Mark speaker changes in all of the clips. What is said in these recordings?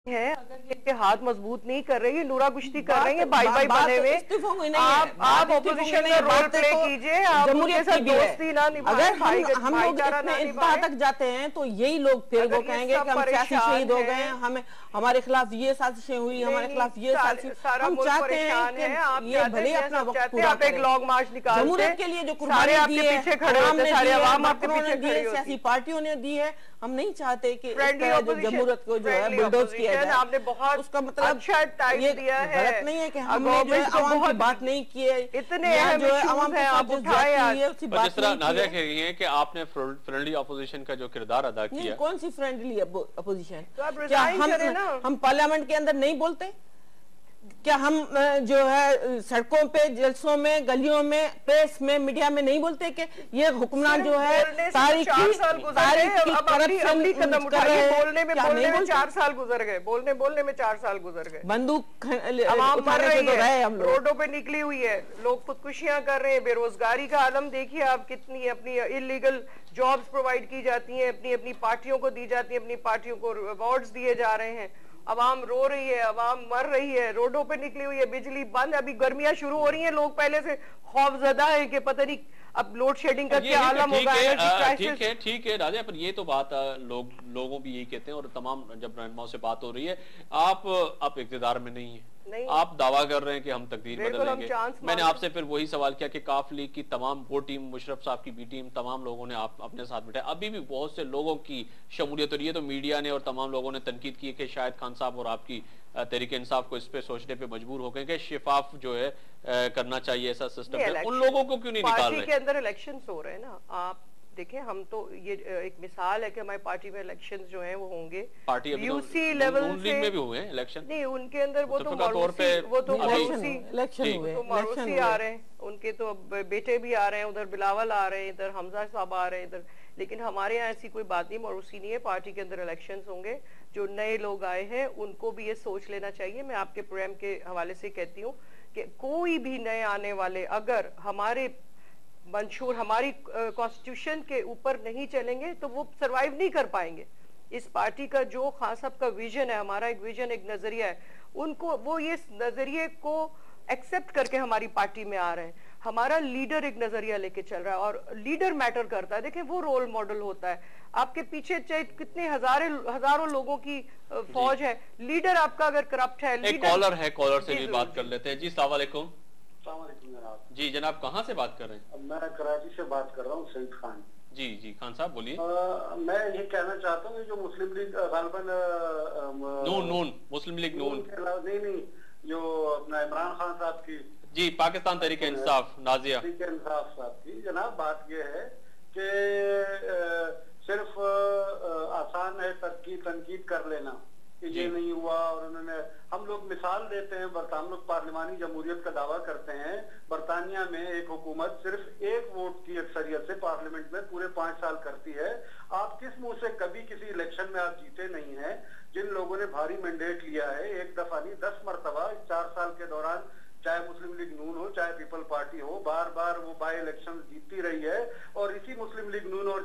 Speaker 1: है, अगर ये इनके हाथ मजबूत नहीं कर रहे, ये नूरा कुश्ती कर रहे हैं, भाई भाई बने हुए। आप ऑपोजिशन में रोल प्ले कीजिए, आप उनके साथ दोस्ती ना निभाएं।
Speaker 2: अगर हम लोग इतने इंतहा तक जाते हैं तो यही लोग फिर वो कहेंगे कि हम सियासी शहीद हो गए, हमें हमारे खिलाफ ये साजिशें हुई, हमारे खिलाफ ये साजिशें। हम चाहते हैं कि ये भले अपना वक्त पूरा
Speaker 1: करें, एक लॉन्ग मार्च निकाल,
Speaker 2: जमहूरियत के लिए जो कुर्बानी दी है, सियासी पार्टियों ने दी है, हम नहीं चाहते कि जमहूरियत को जो है बुलडोज किया जाए।
Speaker 1: आपने बहुत
Speaker 2: उसका मतलब
Speaker 1: अच्छा टाइम दिया है,
Speaker 2: गलत नहीं है कि हमने जो है आवाम की बात नहीं की है,
Speaker 1: इतने जो है आवाम
Speaker 2: है आप उठाए।
Speaker 3: जिस तरह नाज़िया कह रही है कि आपने फ्रेंडली अपोजिशन का जो किरदार अदा किया,
Speaker 2: कौन सी फ्रेंडली अपोजिशन? क्या हम पार्लियामेंट के अंदर नहीं बोलते? क्या हम जो है सड़कों पे, जलसों में, गलियों में, प्रेस में, मीडिया में नहीं बोलते कि ये हुक्मरान जो है तारीखी
Speaker 1: कदम उठाए? बोलने में 4 साल गुजर गए, बोलने में 4 साल गुजर गए।
Speaker 2: बंदूक
Speaker 1: आवाम मर रही है, रोडों पे निकली हुई है, लोग खुदकुशियां कर रहे हैं, बेरोजगारी का आलम देखिए आप, कितनी अपनी इलीगल जॉब्स प्रोवाइड की जाती हैं, अपनी अपनी पार्टियों को दी जाती है, अपनी पार्टियों को अवार्ड्स दिए जा रहे हैं। अवाम रो रही है, अवाम मर रही है, रोडों पे निकली हुई है, बिजली बंद, अभी गर्मियां शुरू हो रही हैं, लोग पहले से खौफजदा है कि पता नहीं अब लोड शेडिंग का क्या आलम होगा।
Speaker 3: ठीक है राजा, पर ये तो बात लोगों भी यही कहते हैं, और तमाम जब रहनुमाओं से बात हो रही है, आप इक़्तिदार में नहीं है, आप दावा कर रहे हैं कि हम तकदीर बदलेंगे। मैंने आपसे फिर वही सवाल किया कि काफ लीग की तमाम वो टीम, मुशर्रफ साहब की बी टीम, तमाम लोगों ने आप अपने साथ बिठाया, अभी भी बहुत से लोगों की शमूलियत, और ये तो मीडिया ने और तमाम लोगों ने तनकीद की कि शायद खान साहब और आपकी तहरीक इंसाफ को इस पे सोचने पे मजबूर हो गए कि शिफाफ जो है करना चाहिए ऐसा सिस्टम है। उन लोगों को क्यों नहीं निकाल रहे?
Speaker 1: पार्टी के अंदर इलेक्शंस हो रहे हैं ना, आप देखें, हम तो ये एक मिसाल है कि हमारी पार्टी में इलेक्शंस जो हैं वो होंगे,
Speaker 3: पार्टी
Speaker 1: यूसी लेवल से
Speaker 3: में भी हुए हैं इलेक्शन,
Speaker 1: नहीं उनके अंदर वो तो मरूसी आ रहे हैं, उनके तो बेटे भी आ रहे हैं, उधर बिलावल आ रहे हैं, इधर हमजा साहब आ रहे हैं इधर, लेकिन हमारे यहाँ ऐसी कोई बात नहीं, मरूसी नहीं है। पार्टी के अंदर इलेक्शंस होंगे, जो नए लोग आए हैं उनको भी ये सोच लेना चाहिए। मैं आपके प्रोग्राम के हवाले से कहती हूँ कि कोई भी नए आने वाले अगर हमारे मंशूर, हमारी कॉन्स्टिट्यूशन के ऊपर नहीं चलेंगे तो वो सरवाइव नहीं कर पाएंगे। इस पार्टी का जो खान साहब का विजन है, हमारा एक विजन, एक नजरिया है, उनको वो ये नजरिए को एक्सेप्ट करके हमारी पार्टी में आ रहे हैं। हमारा लीडर एक नजरिया लेके चल रहा है और लीडर मैटर करता है। देखें, वो रोल मॉडल होता है। आपके पीछे चाहे कितने हजारों लोगों की फौज है, लीडर आपका अगर करप्ट है,
Speaker 3: एक कॉलर है, कॉलर से भी बात कर लेते हैं। जी अस्सलाम वालेकुम। जी जनाब, कहाँ से बात कर रहे हैं?
Speaker 4: मैं कराची से बात कर रहा हूँ, सईद खान।
Speaker 3: जी खान साहब बोलिए।
Speaker 4: मैं ये कहना चाहता हूँ, जो मुस्लिम लीग
Speaker 3: नून मुस्लिम लीग नून
Speaker 4: नहीं, जो अपना इमरान खान साहब की,
Speaker 3: जी पाकिस्तान तहरीक इंसाफ, नाज़िया
Speaker 4: तहरीक इंसाफ साहब की, जनाब बात ये है कि सिर्फ आसान है तनकीद कर लेना कि ये नहीं हुआ, और उन्होंने, हम लोग मिसाल देते हैं, हम लोग पार्लिमानी जमहूरियत का दावा करते हैं। बरतानिया में एक हुकूमत सिर्फ 1 वोट की अक्सरियत से पार्लियामेंट में पूरे 5 साल करती है। आप किस मुंह से कभी किसी इलेक्शन में आप जीते नहीं है? जिन लोगों ने भारी मैंडेट लिया है, एक दफा नहीं 10 मरतबा 4 साल के दौरान, चाहे मुस्लिम लीग नून हो चाहे पीपल पार्टी हो, बार बार वो बाई इलेक्शन जीतती रही है। और इसी मुस्लिम लीग नून और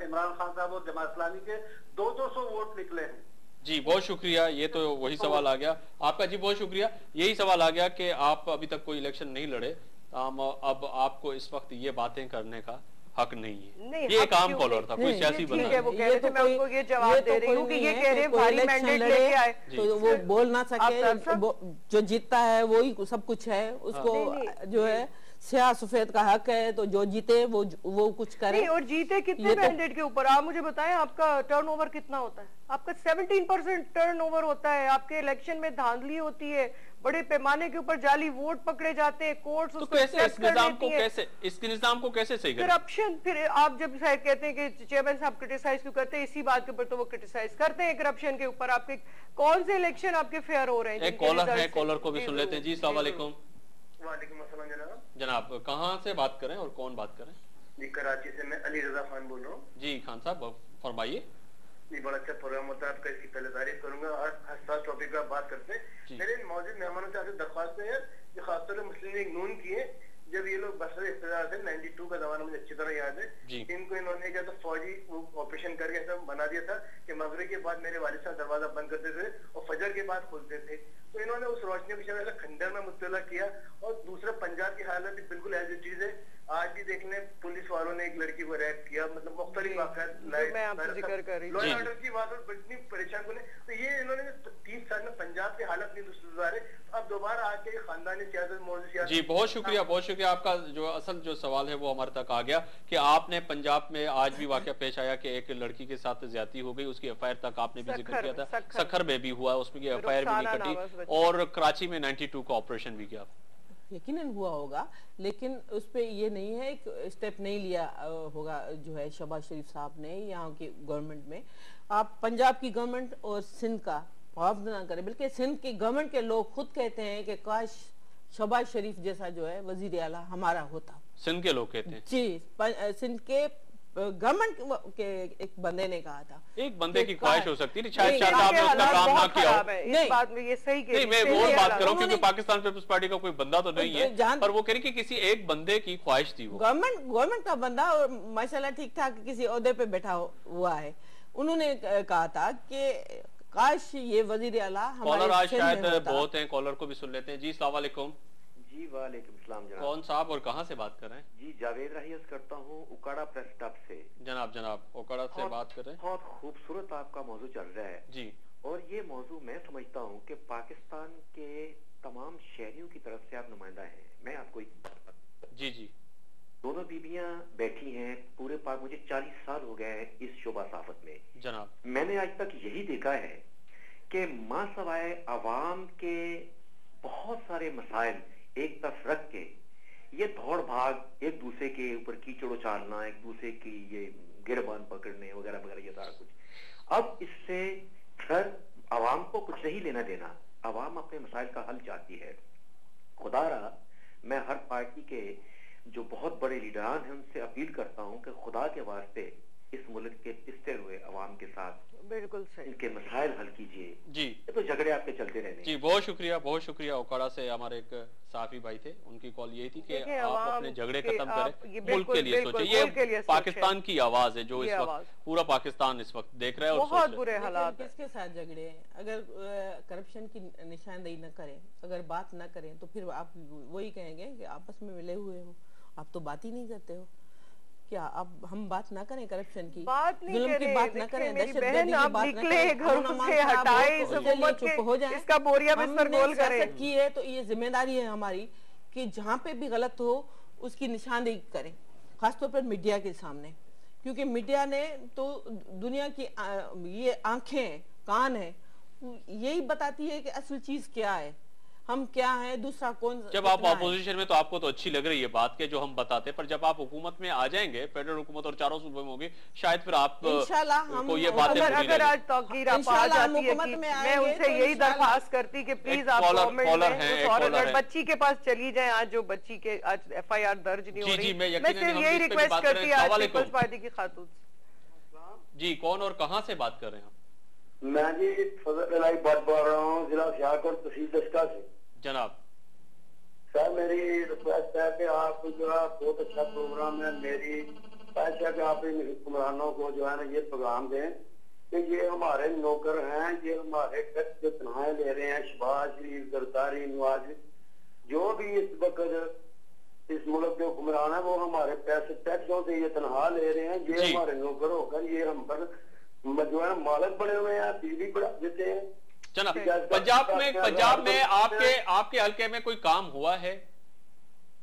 Speaker 4: इमरान खान साहब और जमात इस्लामी के 200 वोट निकले हैं।
Speaker 3: जी बहुत शुक्रिया। ये तो वही सवाल आ गया आपका। जी बहुत शुक्रिया। यही सवाल आ गया कि आप अभी तक कोई इलेक्शन नहीं लड़े, अब आपको इस वक्त ये बातें करने का हक नहीं है। नहीं, ये एक आम कॉलर था, कोई सियासी बंदा है।
Speaker 1: वो कह रहे थे, मैं उनको ये जवाब दे रही हूँ कि ये कह रहे हैं भारी मैंडेट लेके आए
Speaker 2: तो वो बोल ना सके, जो जीतता है वही सब कुछ है, उसको जो है स्याह सफेद का हक है, तो जो जीते वो कुछ करे।
Speaker 1: नहीं, और जीते कितने मैंडेट के ऊपर आप मुझे बताएं, आपका टर्नओवर कितना होता है? आपका 17% टर्नओवर होता है। आपके इलेक्शन में धांधली होती है, बड़े पैमाने के ऊपर जाली वोट पकड़े जाते हैं, कोर्ट्स
Speaker 3: तो कैसे इस निजाम को कैसे सही करें?
Speaker 1: करप्शन। फिर आप जब कहते हैं कि चेयरमैन साहब क्रिटिसाइज क्यों करते हैं, इसी बात के ऊपर तो वो क्रिटिसाइज करते हैं करप्शन के ऊपर। आपके कौन से इलेक्शन आपके फेयर हो रहे हैं?
Speaker 3: एक कॉलर है, कॉलर को भी सुन लेते हैं। जी अस्सलाम वालेकुम।
Speaker 4: वालेकुम अस्सलाम जनाब।
Speaker 3: जनाब कहाँ से बात करें और कौन बात करें?
Speaker 4: जी कराची से मैं अली रजा खान बोल रहा हूँ।
Speaker 3: जी खान साहब फरमाइए।
Speaker 4: जी बड़ा अच्छा प्रोग्राम होता है आपका, इसकी पहले तारीफ करूंगा। हर टॉपिक पे आप बात करते हैं। मेरे मौजूद मेहमानों से आपसे दरख्वास्त है कि खासतौर पर मुस्लिम लीग नून की है जब ये लोग बसरे रिश्तेदार थे 92 का जमाना मुझे अच्छी तरह याद है, इनको इन्होंने क्या था फौजी ऑपरेशन करके ऐसा बना दिया था कि मगरिब के बाद मेरे वालिद साहब दरवाजा बंद करते थे और फजर के बाद खोलते थे। तो इन्होंने उस रोशनी को शायद खंडर में मुतला किया। और दूसरा पंजाब की हालत बिल्कुल एज इट इज है। आज भी देख लें पुलिस वालों ने एक लड़की को रैप किया, मतलब मुख्तलिफ वाक़यात लॉ एंड ऑर्डर की बात इतनी परेशान को। तो ये इन्होंने 30 साल में पंजाब की हालत नहीं सुधारे, अब दोबारा आके खानदानी सियासत मौजूद सियासत।
Speaker 3: जी बहुत शुक्रिया, बहुत शुक्रिया। आपका जो असल जो सवाल है वो हमारे तक आ गया कि आपने पंजाब में आज भी वाकया पेश आया कि एक लड़की के साथ ज्यादती हो गई, उसकी एफआईआर तक आपने भी जिक्र किया था, सखर में भी हुआ, उसमें एफआईआर भी नहीं कटी, और कराची में 92 का ऑपरेशन भी किया।
Speaker 2: यकीनन हुआ होगा, लेकिन उस पर ये नहीं है, एक स्टेप नहीं लिया होगा जो है शहबाज शरीफ साहब ने यहाँ की गवर्नमेंट में। आप पंजाब की गवर्नमेंट और सिंध का मुआवजा ना करें, बल्कि सिंध की गवर्नमेंट के लोग खुद कहते हैं कि काश शहबाज शरीफ जैसा जो है वजीर आला हमारा होता।
Speaker 3: सिंध के लोग कहते हैं
Speaker 2: जी, सिंध के गवर्नमेंट के एक बंदे ने कहा था।
Speaker 3: एक बंदे की ख्वाहिश हो सकती है, शायद साहब ने उसका काम ना किया हो।
Speaker 1: इस बात में ये सही कह रही है।
Speaker 3: मैं वो बात कर रहा हूं क्योंकि पाकिस्तान पीपल्स पार्टी का कोई बंदा तो नहीं है, पर वो कह रही कि किसी एक बंदे की ख्वाहिश थी। वो
Speaker 2: गवर्नमेंट का बंदा और माशाल्लाह ठीक ठाक किसी ओहदे पे बैठा हुआ है। उन्होंने कहा था कि काश ये वजीर आला
Speaker 3: कॉलर आज शायद बहुत हैं, कॉलर को भी सुन लेते हैं। जी अस्सलाम वालेकुम।
Speaker 5: जी वालेकुम सलाम जनाब।
Speaker 3: कौन साहब और कहाँ से बात कर रहे हैं?
Speaker 5: जी जावेद राहियस करता हूँ उकाड़ा प्रेस क्लब से।
Speaker 3: जनाब उकाड़ा से बात कर रहे हैं।
Speaker 5: बहुत खूबसूरत आपका मौजू चल रहा है
Speaker 3: जी,
Speaker 5: और ये मौजू मैं समझता हूँ कि पाकिस्तान के तमाम शहरियों की तरफ से आप नुमाइंदा हैं। मैं आपको
Speaker 3: जी
Speaker 5: दोनों बीबियां बैठी हैं पूरे पाक, मुझे 40 साल हो गए हैं इस शोबा साफत में
Speaker 3: जनाब।
Speaker 5: मैंने आज तक यही देखा है कि मां सवाए अवाम के बहुत सारे मसाइल एक तरफ रख के ये दौड़ भाग, एक दूसरे के ऊपर कीचड़ उछालना, एक दूसरे की ये गिरबान पकड़ने वगैरह वगैरह, ये सारा कुछ। अब इससे फिर अवाम को कुछ नहीं लेना देना, अवाम अपने मसाइल का हल चाहती है। खुदारा मैं हर पार्टी के जो बहुत बड़े लीडरान हैं उनसे अपील करता हूं कि खुदा के वास्ते इस मुल्क के पिसते हुए अवाम के साथ
Speaker 1: बिल्कुल सही
Speaker 5: इनके मसाइल हल कीजिए।
Speaker 3: जी
Speaker 5: ये तो झगड़े आपके चलते रहने।
Speaker 3: जी बहुत शुक्रिया। उकाड़ा से हमारे एक साफी भाई थे, उनकी कॉल यही थी कि आप अपने झगड़े खत्म करें, मुल्क के लिए सोचें। ये पाकिस्तान की आवाज है जो इस वक्त पूरा पाकिस्तान इस वक्त देख रहा है। और
Speaker 1: बहुत बुरे हालात।
Speaker 2: किसके साथ झगड़े हैं? अगर करप्शन की निशानदेही न करें, अगर बात न करें, तो फिर आप वही कहेंगे कि आपस में मिले हुए हो, आप तो बात ही नहीं करते हो। क्या अब हम बात ना करें करप्शन की, जुल्म की बात ना करें, दहशतगर्दी की बात ना करें, घरों से हटाए इस हुकूमत के, हो जाए, इसका बोरिया बिस्तर गोल करें की है। तो ये जिम्मेदारी है हमारी कि जहाँ पे भी गलत हो उसकी निशानदेही करें, खासतौर पर मीडिया के सामने, क्योंकि मीडिया ने तो दुनिया की ये आंखें कान है, यही बताती है कि असल चीज क्या है, हम क्या हैं, दूसरा कौन।
Speaker 3: जब आप ऑपोजिशन में तो आपको तो अच्छी लग रही है बात के जो हम बताते, पर जब आप हुकूमत में आ जाएंगे, फेडरल हुकूमत और चारों सूबे में होगी, शायद फिर आप को ये बातें
Speaker 1: अगर आज तौकीर आप आ जाती है कि मैं उनसे यही दरख्वास्त करती कि प्लीज आप गवर्नमेंट में बच्ची के पास चली जाए, आज जो बच्ची के आज FIR दर्ज नहीं हो रही, मैं सिर्फ यही रिक्वेस्ट करती हूँ आज पीपल्स पार्टी की खातून।
Speaker 3: जी कौन और कहाँ से बात कर रहे हैं?
Speaker 4: मैं जी फजल इलाही बात बोल रहा हूँ, जिला सियालकोट तहसील दस्का से।
Speaker 3: जनाब
Speaker 4: सर मेरी रिक्वेस्ट है कि आप जो है बहुत अच्छा प्रोग्राम है, मेरी ख्वाहिश है कि आप इन हुक्मरानों को जो है ना ये पैगाम दें कि ये हमारे नौकर हैं, ये हमारे टैक्स जो तनख्वाहें ले रहे हैं, शहबाज शरीफ, जरदारी, नवाज, जो भी इस वक्त इस मुल्क के हुक्मरान है, वो हमारे पैसे टैक्सों से ये तनख्वाह ले रहे हैं, ये हमारे नौकर होकर ये हम पर जो है मालक बने हुए हैं, बिजली बढ़ा देते हैं।
Speaker 3: पंजाब में आपके हल्के में कोई काम हुआ है?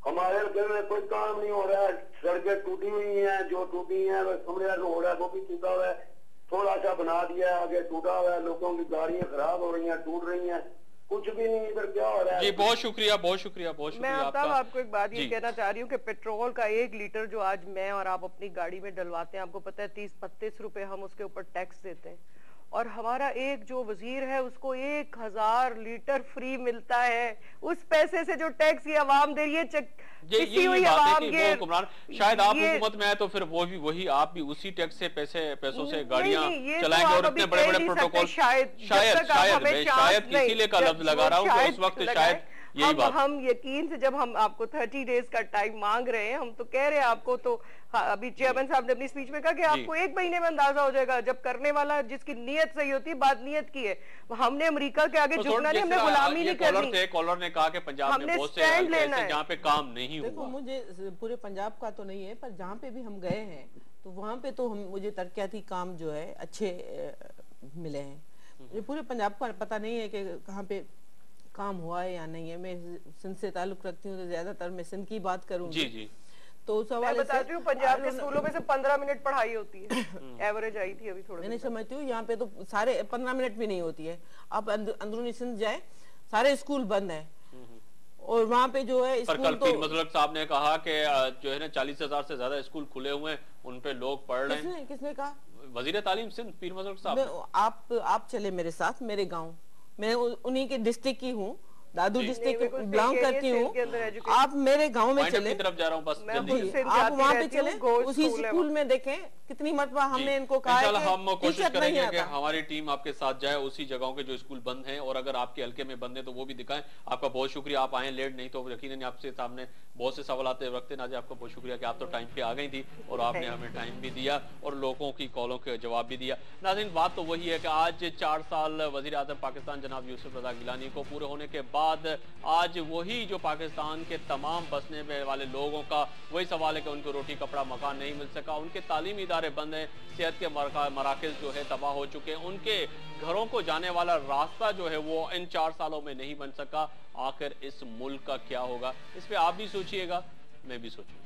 Speaker 4: हमारे हल्के में कोई काम नहीं हो रहा है, सड़कें टूटी हुई हैं, जो टूटी हैं कमरे रोड है वो भी टूटा हुआ है, थोड़ा सा बना दिया आगे टूटा हुआ है, लोगों की गाड़ियां खराब हो रही हैं, टूट रही हैं, कुछ भी नहीं इधर क्या हो रहा है।
Speaker 3: जी बहुत शुक्रिया।
Speaker 1: मैं आपको एक बात ये कहना चाह रही हूँ कि पेट्रोल का 1 लीटर जो आज मैं और आप अपनी गाड़ी में डलवाते हैं, आपको पता है 30-32 रुपए हम उसके ऊपर टैक्स देते हैं, और हमारा एक जो वजीर है उसको 1000 लीटर फ्री मिलता है, उस पैसे से जो टैक्स ये आवाम दे रही है,
Speaker 3: किसी हुई आवाम के। शायद आप हुकूमत में आए तो फिर वो भी वही आप भी उसी टैक्स से पैसों से गाड़ियां चलाएंगे, और इतने बड़े प्रोटोकॉल शायद इसीलिए का लफ्ज लगा रहा हूँ कि उस वक्त शायद यही बात।
Speaker 1: हम यकीन से जब हम आपको 30 डेज का टाइम मांग रहे हैं, हम तो कह रहे हैं आपको, तो अभी चेयरमैन साहब ने अपनी स्पीच में कहा कि आपको 1 महीने में अंदाजा हो जाएगा, जब करने वाला जिसकी नीयत सही होती है, बात नीयत की है। हमने अमेरिका के आगे झुकना नहीं, हमने गुलामी नहीं करनी।
Speaker 3: कॉलर ने कहा कि पंजाब में बहुत से हल्के ऐसे जहाँ पे काम नहीं हुआ।
Speaker 2: देखो, मुझे पूरे पंजाब का तो नहीं है, पर जहाँ पे भी हम गए हैं तो वहाँ पे तो मुझे तरक्याती काम जो है अच्छे मिले हैं। मुझे पूरे पंजाब का पता नहीं है कि कहाँ पे काम हुआ है या नहीं है। मैं सिंध से ताल्लुक रखती हूँ तो ज्यादातर मैं सिंध की बात करूँगी।
Speaker 3: जी जी।
Speaker 1: तो उस हवाले से बताती हूँ, पंजाब के स्कूलों में से 15 मिनट पढ़ाई होती है, एवरेज आई थी अभी थोड़ा।
Speaker 2: मैं नहीं समझती हूँ, यहाँ पे तो सारे 15 मिनट भी नहीं होती है। आप अंदरूनी सिंध जाए, सारे स्कूल बंद है। और वहाँ पे जो है
Speaker 3: पर कल पीर मजलक साहब ने कहा कि जो है ना 40,000 से ज्यादा स्कूल खुले हुए हैं, उन पे लोग पढ़ रहे हैं।
Speaker 2: किसने कहा?
Speaker 3: वजीर तालीम सिंध पीर मजलक साहब।
Speaker 2: आप चले मेरे साथ मेरे गाँव, मैं उन्हीं के डिस्ट्रिक्ट की हूँ, दादू डिस्ट्रिक्ट बिलोंग करती हूँ। आप मेरे गांव में चले,
Speaker 3: तरफ जा रहा हूँ, बस
Speaker 2: आप वहाँ पे चले, उसी स्कूल में देखें कितनी मरतबा हमने इनको कहा है कि
Speaker 3: हम कोशिश करेंगे कि हमारी टीम आपके साथ जाए उसी जगहों के जो स्कूल बंद हैं, और अगर आपके हल्के में बंद है तो वो भी दिखाएं। आपका बहुत शुक्रिया, आप आए लेट, नहीं तो यकीनन आपसे सामने बहुत से सवाल रखते। नाज़िर, आपका बहुत शुक्रिया कि आप तो टाइम पे आ गई थी और आपने हमें टाइम भी दिया और लोगों की कॉलों के जवाब भी दिया। नाज़रीन, बात तो वही है कि आज 4 साल वज़ीर आज़म पाकिस्तान जनाब यूसुफ रज़ा गिलानी को पूरे होने के बाद आज वही जो पाकिस्तान के तमाम बसने वाले लोगों का वही सवाल है कि उनको रोटी कपड़ा मकान नहीं मिल सका, उनके तालीमी इदारे बंद हैं, सेहत के मराकज़ जो है तबाह हो चुके हैं, उनके घरों को जाने वाला रास्ता जो है वो इन 4 सालों में नहीं बन सका। आखिर इस मुल्क का क्या होगा, इस पे आप भी सोचिएगा, मैं भी सोचूंगा।